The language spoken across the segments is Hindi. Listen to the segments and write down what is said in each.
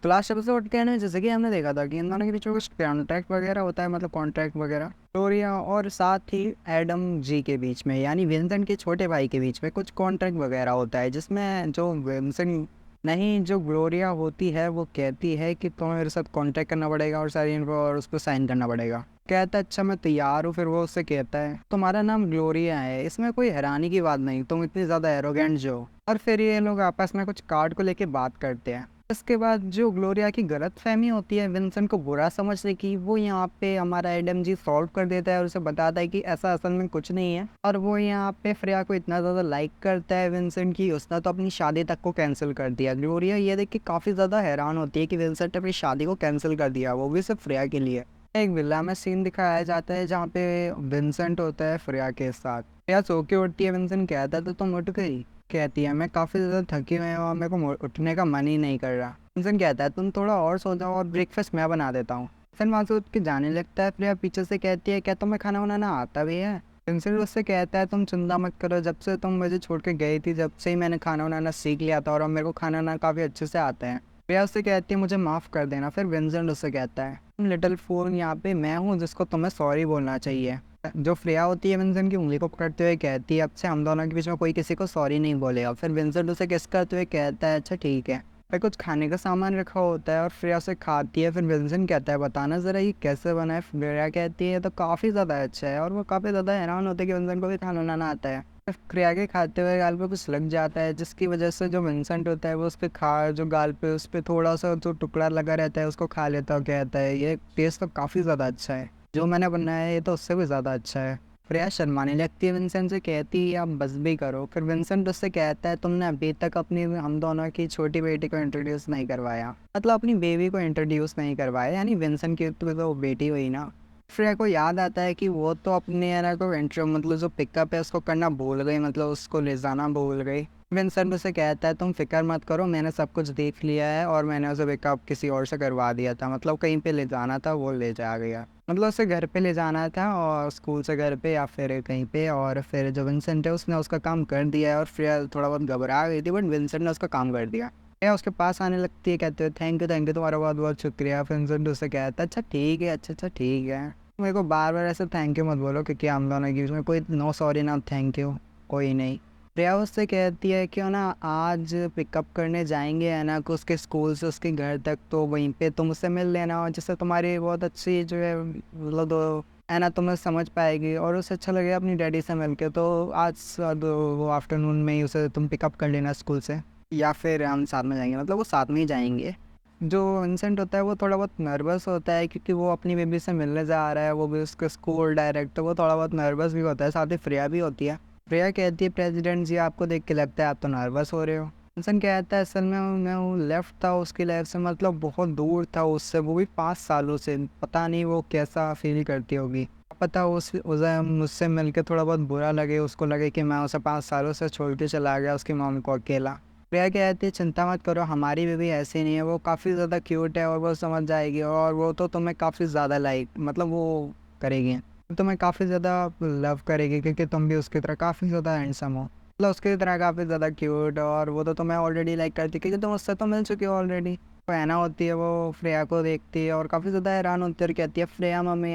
तो लास्ट एपिसोड के में जैसे कि हमने देखा था कि इन दोनों के बीच में कुछ कॉन्ट्रैक्ट वगैरह होता है, मतलब कॉन्ट्रैक्ट वगैरह ग्लोरिया और साथ ही एडम जी के बीच में, यानी विंसेंट के छोटे भाई के बीच में कुछ कॉन्ट्रैक्ट वगैरह होता है, जिसमें जो विंसेंट नहीं, जो ग्लोरिया होती है वो कहती है कि तुम्हें मेरे साथ कॉन्टैक्ट करना पड़ेगा और सारी इन्फो और उस पर साइन करना पड़ेगा। कहता है अच्छा मैं तैयार हूँ। फिर वो उससे कहता है तुम्हारा नाम ग्लोरिया है, इसमें कोई हैरानी की बात नहीं, तुम इतनी ज़्यादा एरोगेंट जो हो। और फिर ये लोग आपस में कुछ कार्ड को लेके बात करते हैं। इसके बाद जो ग्लोरिया की गलत फहमी होती है विंसेंट को बुरा समझने की, वो यहाँ पे हमारा एडम जी सॉल्व कर देता है और उसे बताता है कि ऐसा असल में कुछ नहीं है। और वो यहाँ पे फ्रेया को इतना ज़्यादा लाइक करता है विंसेंट की, उसने तो अपनी शादी तक को कैंसिल कर दिया। ग्लोरिया ये देख के काफ़ी ज़्यादा हैरान होती है कि विंसेंट ने अपनी शादी को कैंसिल कर दिया, वो भी सिर्फ फ्रेया के लिए। एक विला में सीन दिखाया जाता है जहाँ पे विंसेंट होता है फ्रेया के साथ। फ्रेया सो के उठती है, विंसेंट कहता है तो तुम उठ गई? कहती है मैं काफ़ी ज़्यादा थकी हुई हूँ और मेरे को उठने का मन ही नहीं कर रहा। विंसेंट कहता है तुम थोड़ा और सो जाओ और ब्रेकफास्ट मैं बना देता हूँ। फिर वहाँ से उठ के जाने लगता है। फ्रेया पीछे से कहती है क्या तुम्हें खाना बनाना आता भी है? विंसेंट उससे कहता है तुम चिंता मत करो, जब से तुम मुझे छोड़ के गई थी जब से ही मैंने खाना बनाना सीख लिया था और अब मेरे को खाना बनाना काफ़ी अच्छे से आता है। फ्रेया उससे कहती है मुझे माफ़ कर देना। फिर विंसेंट उससे कहता है लिटिल फूल, यहाँ पे मैं हूँ जिसको तुम्हें सॉरी बोलना चाहिए। जो फ्रेया होती है विंसेंट की उंगली को पकड़ते हुए कहती है अब से हम दोनों के बीच में कोई किसी को सॉरी नहीं बोलेगा। फिर विंसेंट उसे किस करते हुए कहता है अच्छा ठीक है। फिर कुछ खाने का सामान रखा होता है और फ्रेया उसे खाती है। फिर विंसेंट कहता है बताना ज़रा ये कैसे बना है? फ्रेया कहती है तो काफ़ी ज़्यादा अच्छा है, और वो काफ़ी ज़्यादा हैरान होते हैं कि विंसेंट को भी खाना बनाना आता है। फिर फ्रेया के खाते हुए गाल पे कुछ लग जाता है, जिसकी वजह से जो विंसेंट होता है वो उस पर खा, जो गाल पे उस पर थोड़ा सा जो टुकड़ा लगा रहता है उसको खा लेता है और कहता है ये टेस्ट तो काफ़ी ज़्यादा अच्छा है, जो मैंने बनाया है ये तो उससे भी ज़्यादा अच्छा है। फ्रेया शर्माने लगती है, विंसेंट से कहती है आप बस भी करो। फिर विंसेंट उससे कहता है तुमने अभी तक अपनी हम दोनों की छोटी बेटी को इंट्रोड्यूस नहीं करवाया, मतलब अपनी बेबी को इंट्रोड्यूस नहीं करवाया, यानी विंसेंट की तो बेटी हुई ना। फ्रेया को याद आता है कि वो तो अपने है ना को इंट्रो मतलब जो पिकअप है उसको करना भूल गई, मतलब उसको ले जाना भूल गई। विंसेंट उसे कहता है तुम फिक्र मत करो, मैंने सब कुछ देख लिया है और मैंने उसे पिकअप किसी और से करवा दिया था, मतलब कहीं पे ले जाना था वो ले जा गया, मतलब उसे घर पे ले जाना था और स्कूल से घर पे या फिर कहीं पे। और फिर जो विंसेंट है उसने उसका काम कर दिया है और फ्रेया थोड़ा बहुत घबरा गई थी, बट विंसेंट ने उसका काम कर दिया। फ्रेया उसके पास आने लगती है, कहते हैं थैंक यू तुम्हारा बहुत बहुत शुक्रिया। फिर विंसेंट उससे कहता है अच्छा ठीक है, अच्छा ठीक है, मेरे को बार बार ऐसे थैंक यू मत बोलो क्योंकि हम दोनों के बीच में कोई नो सॉरी ना थैंक यू कोई नहीं। प्रिया उससे कहती है कि ना आज पिकअप करने जाएंगे है ना, कि उसके स्कूल से उसके घर तक, तो वहीं पे तुम उससे मिल लेना और जिससे तुम्हारी बहुत अच्छी जो है मतलब दो है ना तुम्हें समझ पाएगी और उसे अच्छा लगेगा अपनी डैडी से मिल के। तो आज वो आफ्टरनून में ही उसे तुम पिकअप कर लेना स्कूल से, या फिर हम साथ में जाएंगे, मतलब वो साथ में ही जाएंगे। जो विंसेंट होता है वो थोड़ा बहुत नर्वस होता है क्योंकि वो अपनी बेबी से मिलने जा रहा है, वो भी उसके स्कूल डायरेक्ट, तो वो थोड़ा बहुत नर्वस भी होता है। साथ ही फ्रेया भी होती है। फ्रेया कहती है प्रेसिडेंट जी आपको देख के लगता है आप तो नर्वस हो रहे हो। विंसेंट कहता है असल में मैं वो लेफ्ट था उसकी लाइफ से, मतलब बहुत दूर था उससे, वो भी 5 सालों से। पता नहीं वो कैसा फील करती होगी, पता उसे मुझसे मिलके थोड़ा बहुत बुरा लगे, उसको लगे कि मैं उसे 5 सालों से छोड़ के चला गया उसकी मॉम को अकेला। प्रिया कहती है चिंता मत करो हमारी बेबी ऐसी नहीं है, वो काफ़ी ज़्यादा क्यूट है और वो समझ जाएगी और वो तो तुम्हें काफ़ी ज़्यादा लाइक मतलब वो करेगी, तुम्हें काफ़ी ज़्यादा लव करेगी क्योंकि तुम भी उसकी तरह काफ़ी ज़्यादा हैंडसम हो, मतलब उसकी तरह काफ़ी ज़्यादा क्यूट, और वो तो तुम्हें ऑलरेडी लाइक करती है क्योंकि तुम उससे तो मिल चुकी हो ऑलरेडी। वो हैना होती है, वो फ्रेया को देखती है और काफ़ी ज़्यादा हैरान होती है और कहती है फ्रेया मम्मी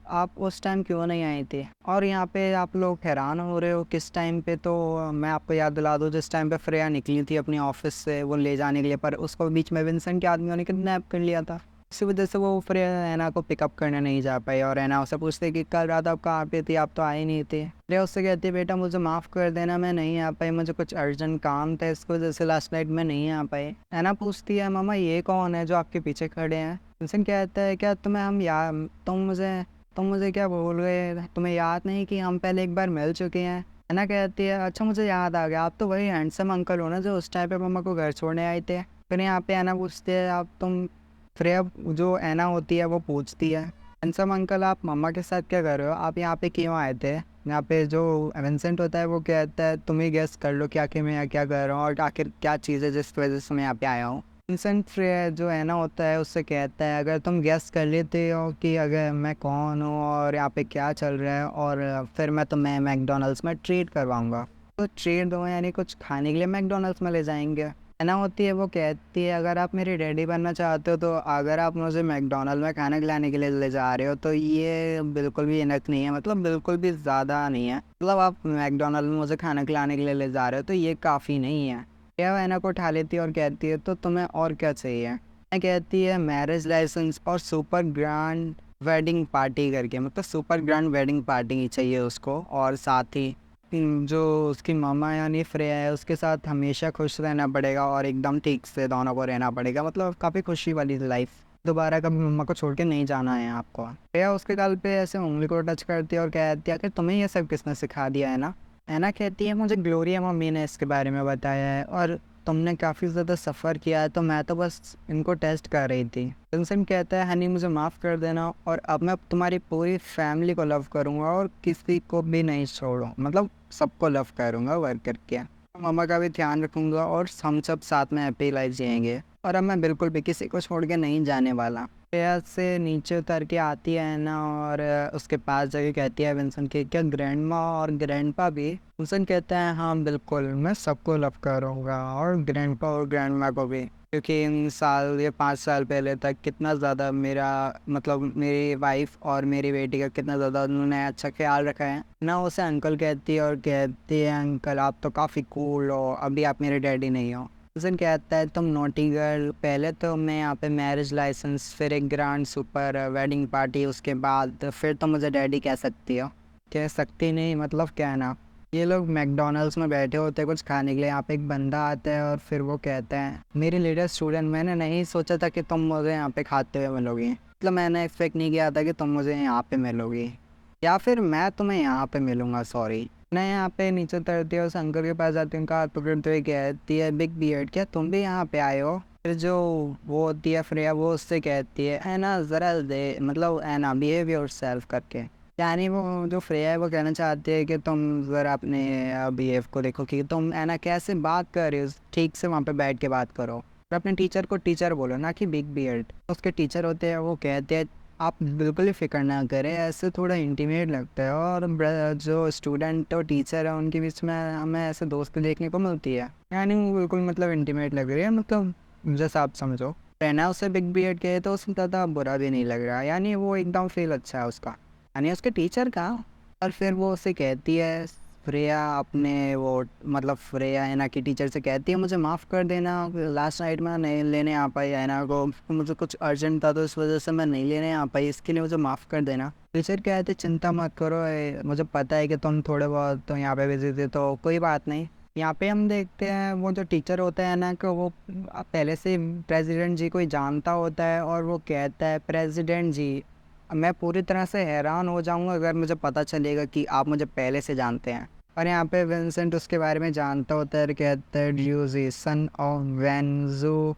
आप उस टाइम क्यों नहीं आए थे? और यहाँ पे आप लोग हैरान हो रहे हो किस टाइम पे, तो मैं आपको याद दिला दूँ जिस टाइम पे फ्रेया निकली थी अपनी ऑफिस से वो ले जाने के लिए, पर उसको बीच में विंसेंट के आदमियों ने किडनैप कर लिया था। इसी वजह से वो फ्रेया हैना को पिकअप करने नहीं जा पाई और हैना उससे पूछते कि कल रात आप कहाँ पे थी, आप तो आए नहीं थे। फ्रेया उससे कहती है बेटा मुझे माफ़ कर देना, मैं नहीं आ पाई, मुझे कुछ अर्जेंट काम था इसकी वजह से लास्ट नाइट में नहीं आ पाए। हैना पूछती है मामा ये कौन है जो आपके पीछे खड़े हैं? विंसेंट कहता है क्या तुम्हें हम तुम मुझे क्या बोल गए, तुम्हें याद नहीं कि हम पहले एक बार मिल चुके हैं? है ना कहती है अच्छा मुझे याद आ गया, आप तो वही हैंडसम अंकल हो ना जो उस टाइम पे मम्मा को घर छोड़ने आए थे। फिर यहाँ पे ऐना पूछती है आप तुम फ्रेया, जो ऐना होती है वो पूछती है हैंडसम अंकल आप मम्मा के साथ क्या कर रहे हो, आप यहाँ पे क्यों आए थे? यहाँ पे जो विंसेंट होता है वो कहता है तुम ही गेस कर लो क्या कि मैं यहाँ क्या कर रहा हूँ और आखिर क्या चीज़ है जिस वजह से मैं यहाँ पे आया हूँ। विंसेंट फ्रेया जो है ना होता है उससे कहता है अगर तुम गेस कर लेते हो कि अगर मैं कौन हूँ और यहाँ पे क्या चल रहा है, और फिर मैं तुम्हें मैकडोनल्ड्स में ट्रीट करवाऊँगा। तो ट्रीट दो यानी कुछ खाने के लिए मैकडोनल्ड्स में ले जाएंगे। ना होती है, वो कहती है अगर आप मेरी डैडी बनना चाहते हो तो अगर आप मुझे मैकडॉनल्ड में खाना खिलाने के लिए ले जा रहे हो तो ये बिल्कुल भी इनफ नहीं है, मतलब बिल्कुल भी ज़्यादा नहीं है। मतलब आप मैकडॉनल्ड में मुझे खाना खिलाने के लिए ले जा रहे हो तो ये काफ़ी नहीं है। यह वैना को उठा लेती है और कहती है तो तुम्हें और क्या चाहिए। मैं कहती है मैरिज लाइसेंस और सुपर ग्रैंड वेडिंग पार्टी करके, मतलब सुपर ग्रैंड वेडिंग पार्टी चाहिए उसको, और साथ ही जो उसकी मामा यानी श्रेया है उसके साथ हमेशा खुश रहना पड़ेगा और एकदम ठीक से दोनों को रहना पड़ेगा, मतलब काफ़ी खुशी वाली लाइफ। दोबारा कभी मम्मा को छोड़ के नहीं जाना है आपको। श्रेया उसके गाल पे ऐसे उंगली को टच करती है और कहती है कि तुम्हें ये सब किसने सिखा दिया है ना। ऐना कहती है मुझे ग्लोरिया मम्मी ने इसके बारे में बताया है और तुमने काफ़ी ज़्यादा सफ़र किया है तो मैं तो बस इनको टेस्ट कर रही थी। विंसेंट कहता है हनी मुझे माफ़ कर देना और अब मैं तुम्हारी पूरी फैमिली को लव करूँगा और किसी को भी नहीं छोड़ूँ, मतलब सबको लव करूँगा वर्क करके। मम्मा का भी ध्यान रखूँगा और हम सब साथ में हैप्पी लाइफ जिएंगे और अब मैं बिल्कुल भी किसी को छोड़ के नहीं जाने वाला। श्रेया से नीचे उतर के आती है ना और उसके पास जाके कहती है विंसेंट के क्या ग्रैंड माँ और ग्रैंडपा भी। विंसेंट कहता है हाँ बिल्कुल मैं सबको लव करूँगा और ग्रैंडपा और ग्रैंड माँ को भी, क्योंकि इन साल ये 5 साल पहले तक कितना ज़्यादा मेरा मतलब मेरी वाइफ और मेरी बेटी का कितना ज़्यादा उन्होंने अच्छा ख्याल रखा है ना। उसे अंकल कहती है और कहती है अंकल आप तो काफ़ी कूल हो, अभी आप मेरे डैडी नहीं हो। विंसेंट कहता है तुम नोटी गर्ल, पहले तो मैं यहाँ पे मैरिज लाइसेंस, फिर एक ग्रैंड सुपर वेडिंग पार्टी, उसके बाद फिर तो मुझे डैडी कह सकती हो। कह सकती नहीं मतलब क्या ना। ये लोग मैकडॉनल्ड्स में बैठे होते हैं कुछ खाने के लिए, यहाँ पे एक बंदा आता है और फिर वो कहता है मेरी लीडर स्टूडेंट, मैंने नहीं सोचा था कि तुम मुझे यहाँ पे खाते हुए मिलोगी, मतलब मैंने एक्सपेक्ट नहीं किया था कि तुम मुझे यहाँ पे मिलोगी या फिर मैं तुम्हें यहाँ पे मिलूंगा, सॉरी। मैं यहाँ पे नीचे उतरती है, उस अंकल के पास आती हूँ, उनका हाथ पकड़ते हुए कहती है बिग बियर्ड क्या तुम भी यहाँ पे आए हो। फिर जो वो होती है फ्रेया वो उससे कहती है ना ज़रा दे मतलब ना बिहेव योर सेल्फ करके, यानी वो जो फ्रेया है वो कहना चाहती है कि तुम ज़रा अपने बिहेव को देखो कि तुम है ना कैसे बात कर रहे हो, ठीक से वहाँ पे बैठ के बात करो और अपने टीचर को टीचर बोलो ना कि बिग बियर्ड। उसके टीचर होते हैं वो कहते हैं आप बिल्कुल ही फिक्र ना करें, ऐसे थोड़ा इंटीमेट लगता है और जो स्टूडेंट और टीचर है उनके बीच में हमें ऐसे दोस्ती देखने को मिलती है, यानी वो बिल्कुल मतलब इंटीमेट लग रही है, मतलब जैसा आप समझो। रहना उसे बिग बियर्ड कहे तो उसमें ज़्यादा बुरा भी नहीं लग रहा, यानी वो एकदम फील अच्छा है उसका, यानी उसके टीचर का। और फिर वो उसे कहती है फ्रेया अपने वो मतलब फ्रेया है ना कि टीचर से कहती है मुझे माफ़ कर देना, लास्ट नाइट में नहीं लेने आ पाई है ना को, मुझे कुछ अर्जेंट था तो इस वजह से मैं नहीं लेने आ पाई, इसके लिए मुझे माफ़ कर देना। टीचर कहते चिंता मत करो मुझे पता है कि तुम थोड़े बहुत तो यहाँ पे बिजी थे तो कोई बात नहीं। यहाँ पे हम देखते हैं वो जो टीचर होता है ना कि वो पहले से प्रेसिडेंट जी को ही जानता होता है और वो कहता है प्रेसिडेंट जी मैं पूरी तरह से हैरान हो जाऊंगा अगर मुझे पता चलेगा कि आप मुझे पहले से जानते हैं। और यहाँ पे विंसेंट उसके बारे में जानता होता है, कहता है ड्यूजी सन ऑफ वेंजो,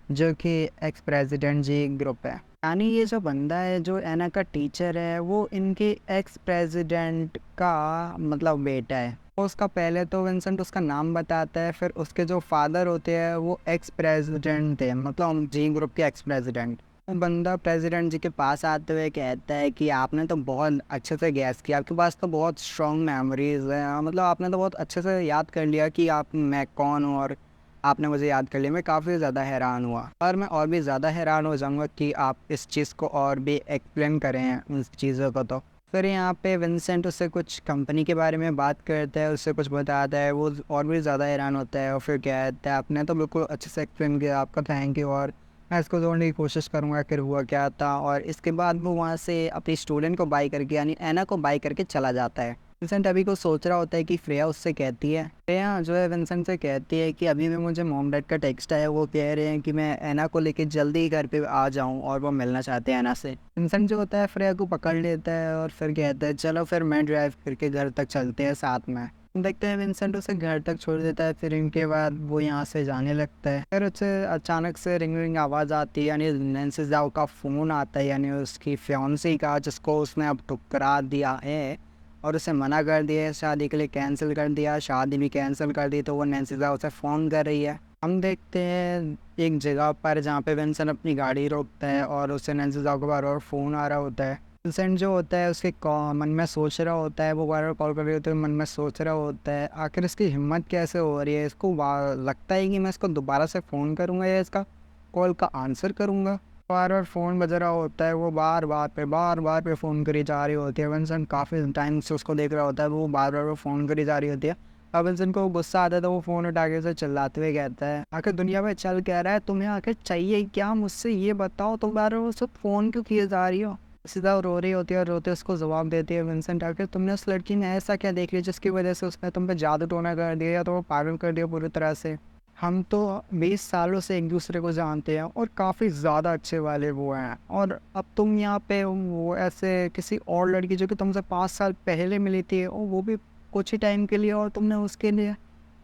जो कि एक्स प्रेसिडेंट जी ग्रुप है, यानी ये जो बंदा है जो एना का टीचर है वो इनके एक्स प्रेसिडेंट का मतलब बेटा है। उसका पहले तो विंसेंट उसका नाम बताता है, फिर उसके जो फादर होते हैं वो एक्स प्रेसिडेंट थे, मतलब जी ग्रुप के एक्स प्रेसिडेंट। वो बंदा प्रेसिडेंट जी के पास आते हुए कहता है कि आपने तो बहुत अच्छे से गैस किया, आपके पास तो बहुत स्ट्रॉन्ग मेमोरीज है, मतलब आपने तो बहुत अच्छे से याद कर लिया कि आप मैं कौन हूँ और आपने मुझे याद कर लिया। मैं काफ़ी ज़्यादा हैरान हुआ और मैं और भी ज़्यादा हैरान हो जाऊँगा कि आप इस चीज़ को और भी एक्सप्लेन करें उन चीज़ों को। तो फिर यहाँ पे विंसेंट उससे कुछ कंपनी के बारे में बात करता है, उससे कुछ बताता है, वो और भी ज़्यादा हैरान होता है और फिर कहता है आपने तो बिल्कुल अच्छे से एक्सप्लेन किया, आपका थैंक यू, और मैं इसको जोड़ने की कोशिश करूँगा फिर हुआ क्या था। और इसके बाद वो वहाँ से अपनी स्टूडेंट को बाई करके यानी एना को बाई करके चला जाता है। विंसेंट अभी को सोच रहा होता है कि फ्रेया उससे कहती है, फ्रेया जो है विंसेंट से कहती है कि अभी भी मुझे मॉम डैड का टेक्स्ट आया, वो कह रहे हैं कि मैं एना को लेके जल्दी ही घर पे आ जाऊं और वो मिलना चाहते हैं एना से। विंसेंट जो होता है फ्रेया को पकड़ लेता है और फिर कहता है चलो फिर मैं ड्राइव करके घर तक चलते हैं साथ में। देखते हैं विंसेंट उसे घर तक छोड़ देता है, फिर इनके बाद वो यहाँ से जाने लगता है। फिर उसे अचानक से रिंग रिंग आवाज़ आती है, यानी नैन्सी ज़ाओ का फ़ोन आता है, यानी उसकी फियांसी का, जिसको उसने अब ठुकरा दिया है और उसे मना कर दिया है शादी के लिए, कैंसिल कर दिया, शादी भी कैंसिल कर दी, तो वो नैन्सी ज़ाओ उसे फ़ोन कर रही है। हम देखते हैं एक जगह पर जहाँ पे विंसेंट अपनी गाड़ी रोकता है और उसे नैन्सी ज़ाओ के बार और फ़ोन आ रहा होता है। विंसेंट जो होता है उसके मन में सोच रहा होता है, वो बार बार कॉल कर रही होती है, मन में सोच रहा होता है आखिर इसकी हिम्मत कैसे हो रही है, इसको लगता है कि मैं इसको दोबारा से फ़ोन करूँगा या इसका कॉल का आंसर करूँगा। बार बार फ़ोन बज रहा होता है, वो बार बार पे फ़ोन करी जा रही होती है। विंसेंट काफ़ी टाइम से उसको देख रहा होता है, वो बार बार फ़ोन करी जा रही होती है। अब विंसेंट को गुस्सा आता है तो वो फ़ोन उठा के उसे चिल्लाते हुए कहता है, आखिर दुनिया में चल क्या रहा है, तुम्हें आखिर चाहिए क्या मुझसे, ये बताओ, तुम बार बार उसको फ़ोन क्यों किए जा रही हो। सीधा रो रही होती है और रोते उसको जवाब देती है, विंसेंट आखिर तुमने उस लड़की ने ऐसा क्या देख लिया जिसकी वजह से उसने तुम पे जादू टोना कर दिया या तो वो पागल कर दिया पूरी तरह से। हम तो 20 सालों से एक दूसरे को जानते हैं और काफ़ी ज़्यादा अच्छे वाले वो हैं, और अब तुम यहाँ पे वो ऐसे किसी और लड़की जो कि तुमसे 5 साल पहले मिली थी और वो भी कुछ ही टाइम के लिए, और तुमने उसके लिए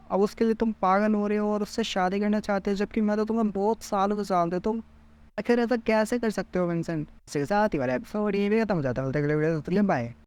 अब उसके लिए तुम पागल हो रहे हो और उससे शादी करना चाहते हो, जबकि मैं तो तुम्हें बहुत सालों से जानते हो। तुम आखिर ऐसा कैसे कर सकते हो विंसेंट। इसके साथ ही वाला एपिसोड ये भी खत्म हो जाता है। बाय।